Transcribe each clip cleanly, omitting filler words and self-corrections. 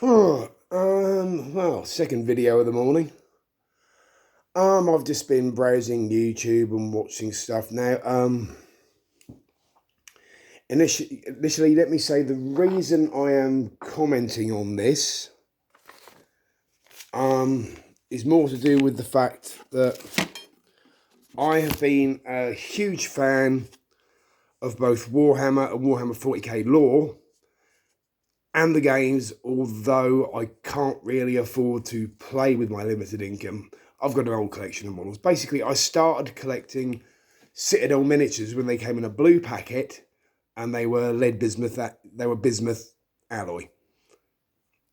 Well, second video of the morning. I've just been browsing YouTube and watching stuff now. Initially, let me say the reason I am commenting on this, is more to do with the fact that I have been a huge fan of both Warhammer and Warhammer 40k lore and the games, although I can't really afford to play with my limited income. I've got an old collection of models. Basically, I started collecting Citadel miniatures when they came in a blue packet, and they were lead bismuth. They were bismuth alloy.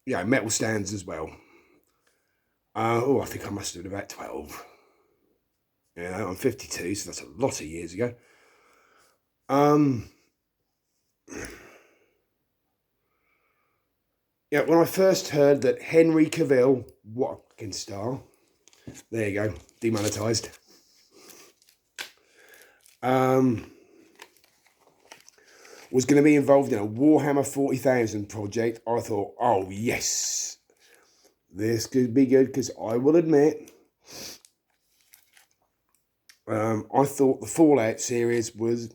Yeah, metal stands as well. I think I must have been about 12. Yeah, I'm 52, so that's a lot of years ago. Yeah, when I first heard that Henry Cavill, what a fucking star, there you go, demonetised, was going to be involved in a Warhammer 40,000 project, I thought, oh yes, this could be good, because I will admit, I thought the Fallout series was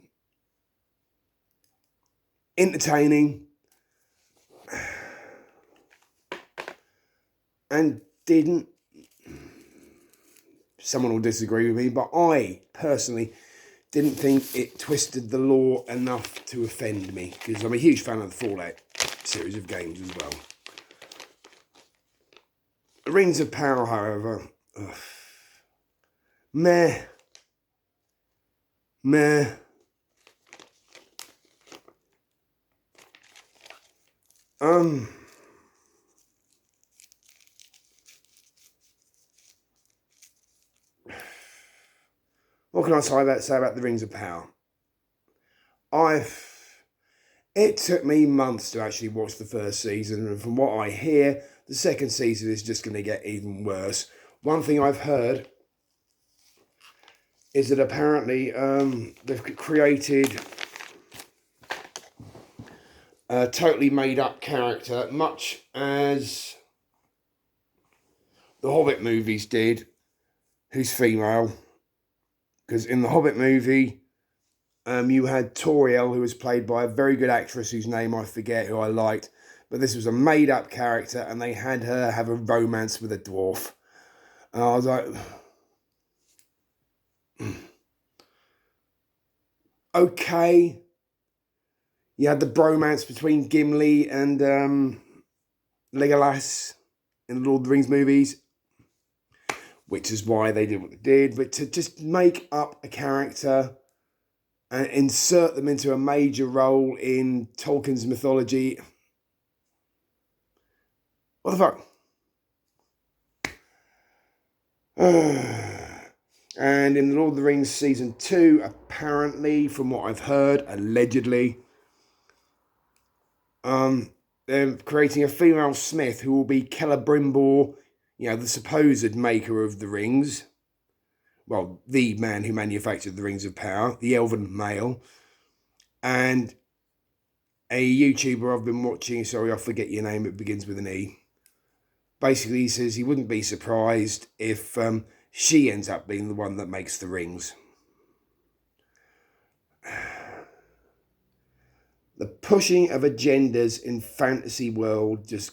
entertaining and didn't, someone will disagree with me, but I personally didn't think it twisted the lore enough to offend me, because I'm a huge fan of the Fallout series of games as well. The Rings of Power, however, meh. What can I say about the Rings of Power? It took me months to actually watch the first season, and from what I hear, the second season is just going to get even worse. One thing I've heard is that apparently they've created a totally made up character, much as the Hobbit movies did, who's female. Because in the Hobbit movie, you had Toriel, who was played by a very good actress whose name I forget, who I liked. But this was a made-up character, and they had her have a romance with a dwarf. And I was like, okay. You had the bromance between Gimli and Legolas in the Lord of the Rings movies, which is why they did what they did. But to just make up a character and insert them into a major role in Tolkien's mythology, what the fuck? And in the Lord of the Rings Season 2, apparently, from what I've heard, allegedly, they're creating a female Smith who will be Celebrimbor, the supposed maker of the rings. Well, the man who manufactured the Rings of Power, the elven male. And a YouTuber I've been watching, sorry, I forget your name, it begins with an E. Basically, he says he wouldn't be surprised if she ends up being the one that makes the rings. The pushing of agendas in fantasy world just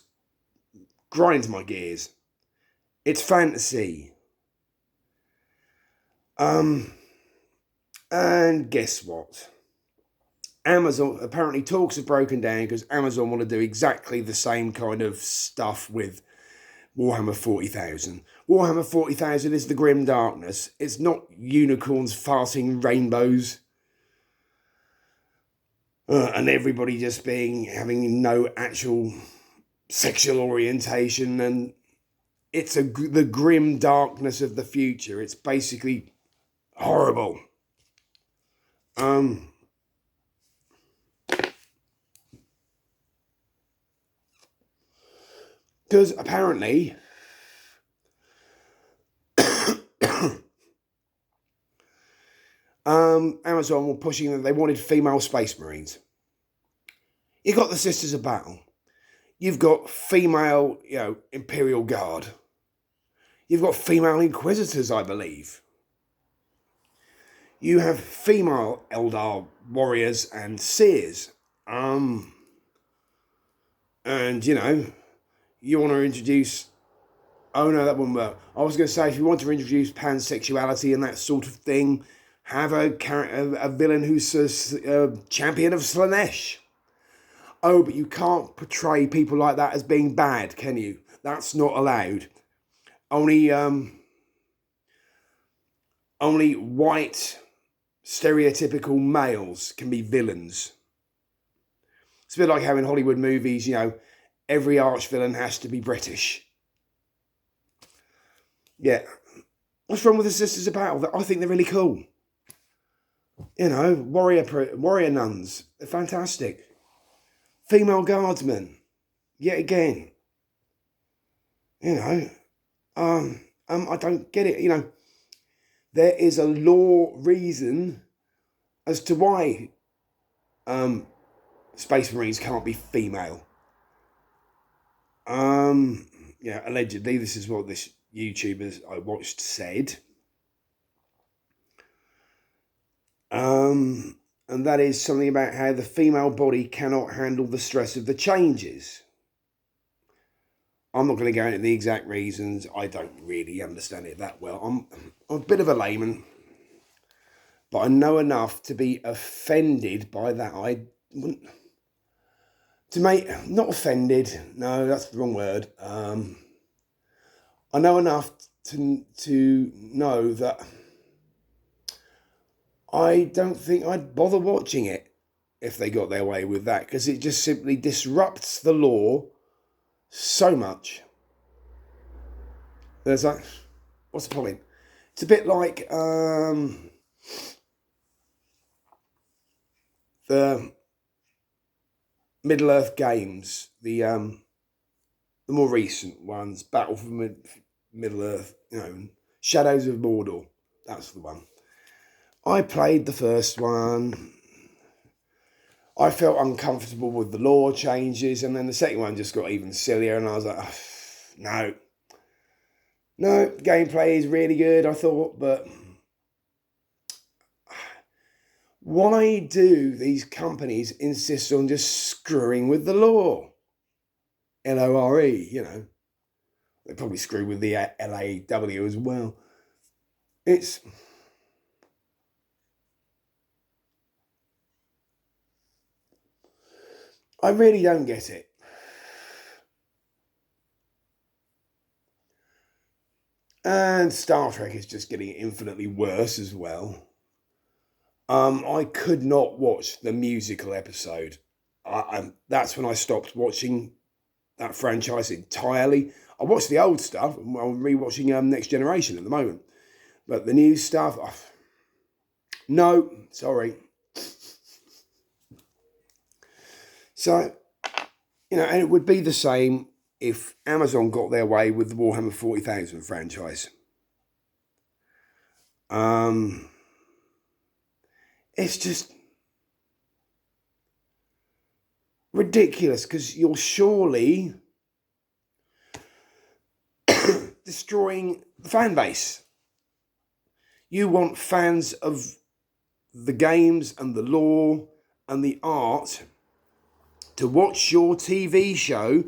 grinds my gears. It's fantasy. And guess what? Amazon, apparently talks have broken down because Amazon want to do exactly the same kind of stuff with Warhammer 40,000. Warhammer 40,000 is the grim darkness. It's not unicorns farting rainbows. And everybody just having no actual sexual orientation, and it's the grim darkness of the future. It's basically horrible. Because apparently Amazon were pushing that they wanted female space marines. You got the Sisters of Battle. You've got female, Imperial Guard. You've got female Inquisitors, I believe. You have female Eldar warriors and seers. And, you want to introduce... Oh, no, that wouldn't work. I was going to say, if you want to introduce pansexuality and that sort of thing, have a villain who's a champion of Slanesh. Oh, but you can't portray people like that as being bad, can you? That's not allowed. Only white, stereotypical males can be villains. It's a bit like how in Hollywood movies, every arch villain has to be British. Yeah. What's wrong with the Sisters of Battle? I think they're really cool. Warrior nuns. They're fantastic. Female guardsmen. Yet again. I don't get it. There is a law reason as to why Space Marines can't be female. Allegedly, this is what this YouTuber I watched said. And that is something about how the female body cannot handle the stress of the changes. I'm not going to go into the exact reasons. I don't really understand it that well. I'm a bit of a layman, but I know enough to be offended by that. Not offended. No, that's the wrong word. I know enough to know that I don't think I'd bother watching it if they got their way with that, because it just simply disrupts the law so much. There's like, what's the point? It's a bit like the Middle-earth games, the more recent ones, Battle for Middle-earth, Shadows of Mordor. That's the one. I played the first one. I felt uncomfortable with the lore changes, and then the second one just got even sillier, and I was like, no, gameplay is really good, I thought, but why do these companies insist on just screwing with the lore? LORE, They probably screw with the LAW as well. I really don't get it. And Star Trek is just getting infinitely worse as well. I could not watch the musical episode. That's when I stopped watching that franchise entirely. I watched the old stuff. I'm rewatching Next Generation at the moment. But the new stuff, no, sorry. So, and it would be the same if Amazon got their way with the Warhammer 40,000 franchise. It's just ridiculous, because you're surely destroying the fan base. You want fans of the games and the lore and the art to watch your TV show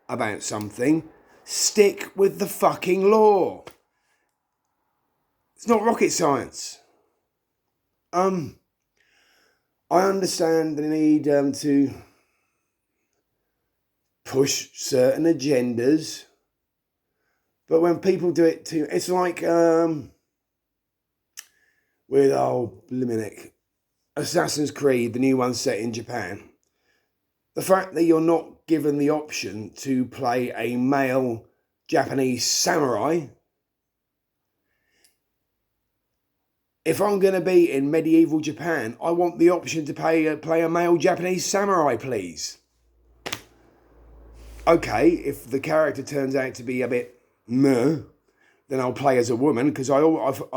about something. Stick with the fucking lore. It's not rocket science. I understand the need to push certain agendas, but when people do it too, it's like with Assassin's Creed, the new one set in Japan. The fact that you're not given the option to play a male Japanese samurai. If I'm going to be in medieval Japan, I want the option to play a male Japanese samurai, please. Okay, if the character turns out to be a bit meh, then I'll play as a woman, because I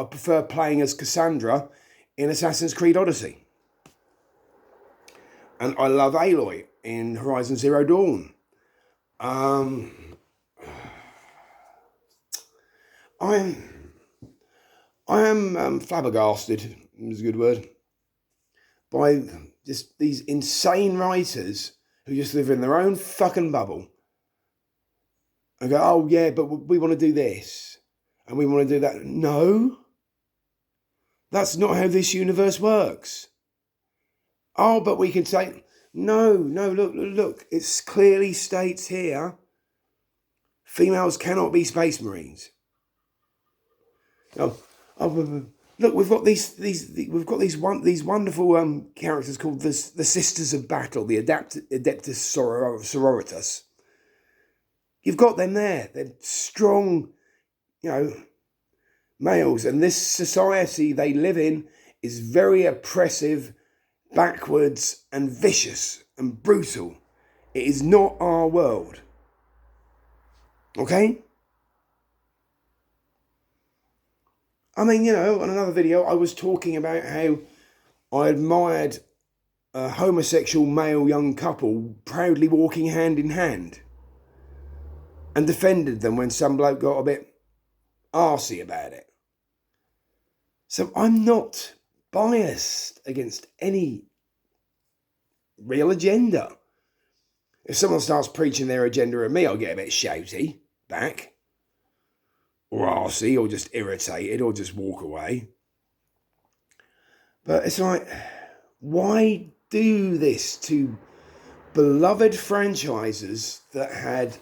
prefer playing as Cassandra in Assassin's Creed Odyssey. And I love Aloy in Horizon Zero Dawn. Um, I am flabbergasted, is a good word, by just these insane writers who just live in their own fucking bubble and go, oh yeah, but we want to do this and we want to do that. No, that's not how this universe works. Oh, but we can say, no, look, it clearly states here, females cannot be space marines. Look, we've got these wonderful characters called the Sisters of Battle, the Adeptus Sororitas. You've got them there. They're strong, males, and this society they live in is very oppressive, backwards, and vicious and brutal. It is not our world. Okay? I mean, on another video, I was talking about how I admired a homosexual male young couple proudly walking hand in hand and defended them when some bloke got a bit arsey about it. So I'm not biased against any real agenda. If someone starts preaching their agenda at me, I'll get a bit shouty back, or arsey, or just irritated, or just walk away. But it's like, why do this to beloved franchises that have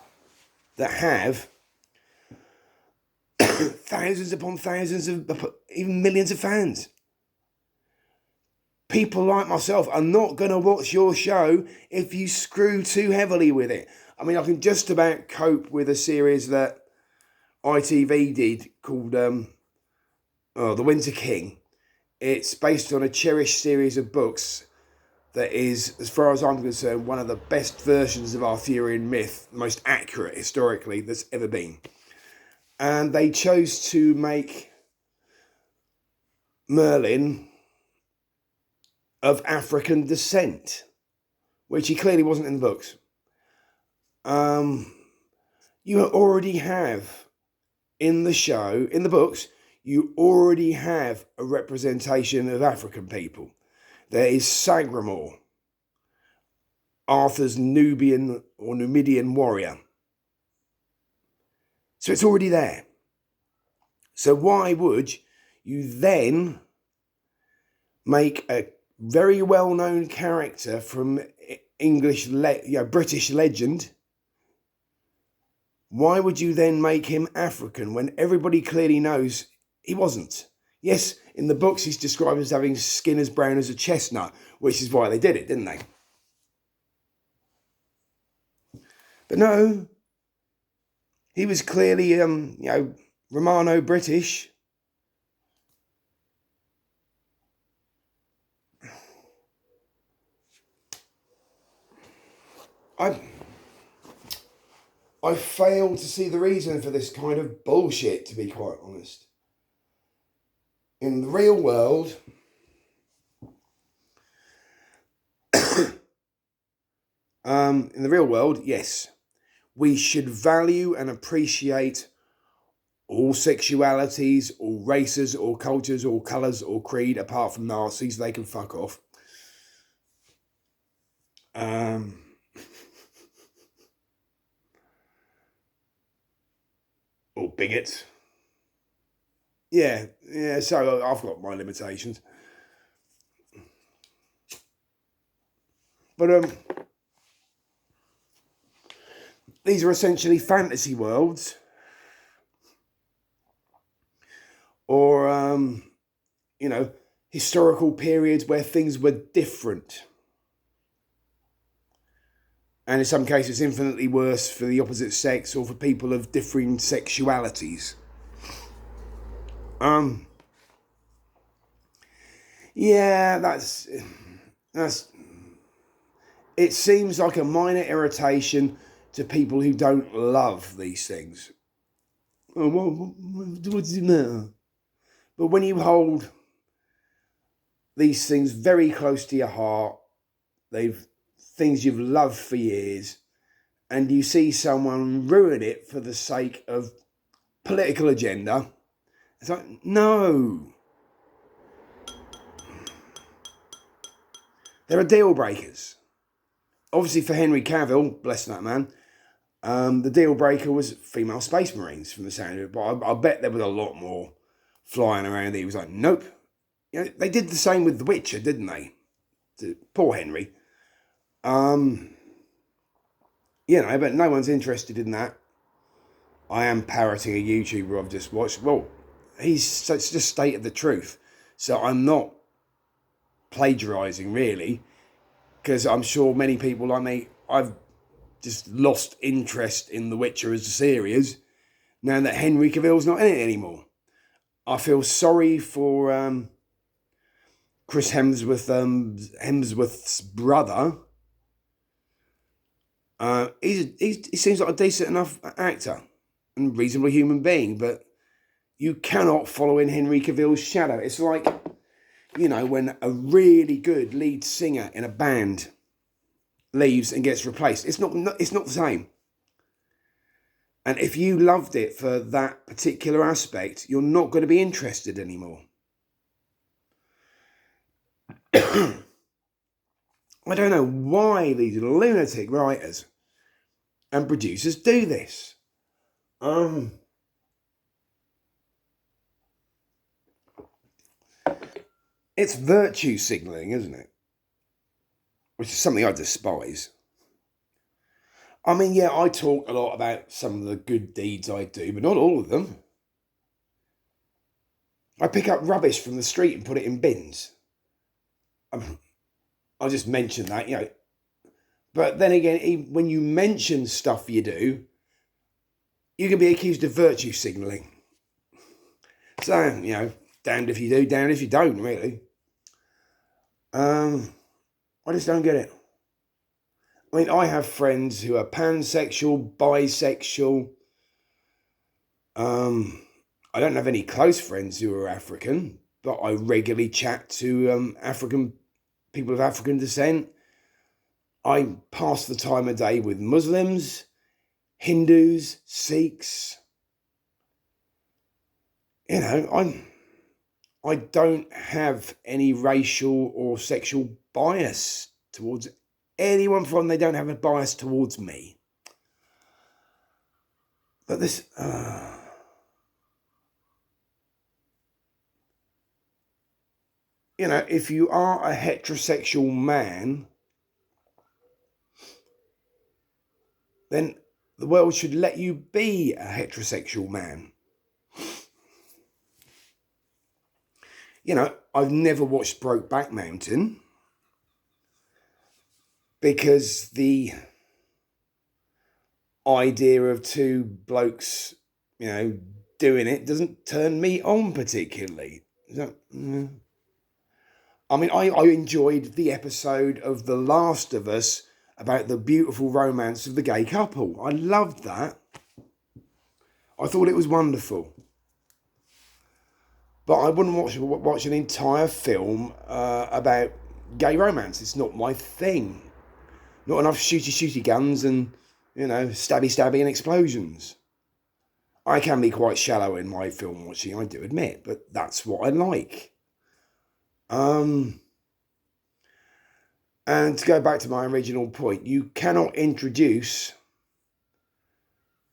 thousands upon thousands of, even millions of fans? People like myself are not going to watch your show if you screw too heavily with it. I mean, I can just about cope with a series that ITV did called The Winter King. It's based on a cherished series of books that is, as far as I'm concerned, one of the best versions of Arthurian myth, the most accurate historically that's ever been. And they chose to make Merlin of African descent, which he clearly wasn't in the books. You already have in the show, in the books, you already have a representation of African people. There is Sagramor, Arthur's Nubian or Numidian warrior. So it's already there. So why would you then make a very well-known character from British legend? Why would you then make him African when everybody clearly knows he wasn't? Yes, in the books he's described as having skin as brown as a chestnut, which is why they did it, didn't they? But no, he was clearly, Romano-British. I fail to see the reason for this kind of bullshit, to be quite honest. In the real world, yes, we should value and appreciate all sexualities, all races, all cultures, all colours, all creed, apart from Nazis. They can fuck off. Or bigots. Yeah, so I've got my limitations. But these are essentially fantasy worlds, or historical periods where things were different, and in some cases infinitely worse for the opposite sex or for people of differing sexualities. Yeah, that's it seems like a minor irritation to people who don't love these things. Oh, what does it matter? But when you hold these things very close to your heart, they've things you've loved for years, and you see someone ruin it for the sake of political agenda. It's like, no. There are deal breakers. Obviously for Henry Cavill, bless that man, the deal breaker was female space marines from the sound of it. But I bet there was a lot more flying around that he was like, nope. You know, they did the same with The Witcher, didn't they? Poor Henry. You know, but no one's interested in that. I am parroting a YouTuber I've just watched. Well, it's just stated the truth. So I'm not plagiarising, really, because I'm sure many people like me, I've just lost interest in The Witcher as a series now that Henry Cavill's not in it anymore. I feel sorry for Chris Hemsworth's brother. He seems like a decent enough actor and reasonably human being, but you cannot follow in Henry Cavill's shadow. It's like, you know, when a really good lead singer in a band leaves and gets replaced. It's not the same. And if you loved it for that particular aspect, you're not going to be interested anymore. I don't know why these lunatic writers and producers do this. It's virtue signalling, isn't it? Which is something I despise. I mean, yeah, I talk a lot about some of the good deeds I do, but not all of them. I pick up rubbish from the street and put it in bins. I'll just mention that, you know. But then again, when you mention stuff you do, you can be accused of virtue signalling. So, you know, damned if you do, damned if you don't, really. I just don't get it. I mean, I have friends who are pansexual, bisexual. I don't have any close friends who are African, but I regularly chat to African people of African descent. I pass the time of day with Muslims, Hindus, Sikhs. You know, I don't have any racial or sexual bias towards anyone from. They don't have a bias towards me. But this, you know, if you are a heterosexual man, then the world should let you be a heterosexual man. You know, I've never watched Brokeback Mountain because the idea of two blokes, you know, doing it doesn't turn me on particularly. I mean, I enjoyed the episode of The Last of Us about the beautiful romance of the gay couple. I loved that. I thought it was wonderful. But I wouldn't watch an entire film about gay romance. It's not my thing. Not enough shooty guns and, you know, stabby and explosions. I can be quite shallow in my film watching, I do admit, but that's what I like. And to go back to my original point, you cannot introduce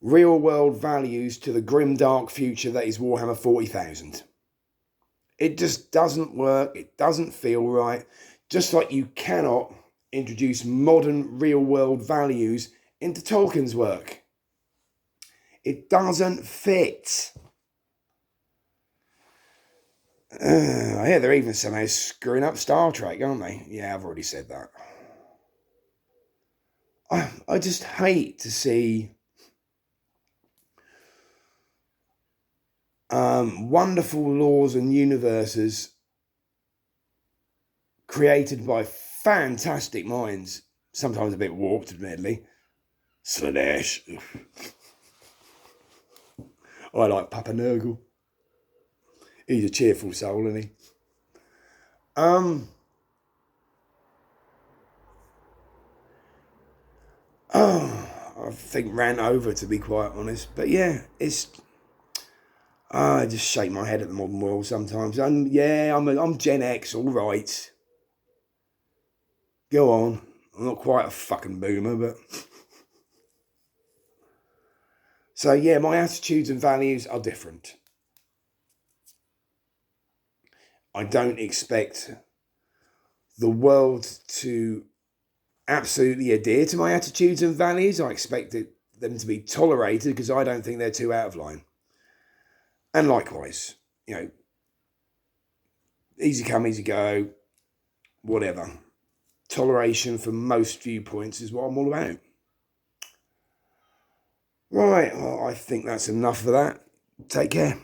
real world values to the grim dark future that is Warhammer 40,000. It just doesn't work. It doesn't feel right. Just like you cannot introduce modern real world values into Tolkien's work. It doesn't fit. I hear they're even somehow screwing up Star Trek, aren't they? Yeah, I've already said that. I just hate to see wonderful laws and universes created by fantastic minds, sometimes a bit warped, admittedly. Slanesh. I like Papa Nurgle. He's a cheerful soul, isn't he? I think ran over, to be quite honest. But yeah, it's I just shake my head at the modern world sometimes. I'm Gen X, all right. Go on. I'm not quite a fucking boomer, but so yeah, my attitudes and values are different. I don't expect the world to absolutely adhere to my attitudes and values. I expect them to be tolerated because I don't think they're too out of line. And likewise, easy come, easy go, whatever. Toleration for most viewpoints is what I'm all about. Right, well, I think that's enough of that. Take care.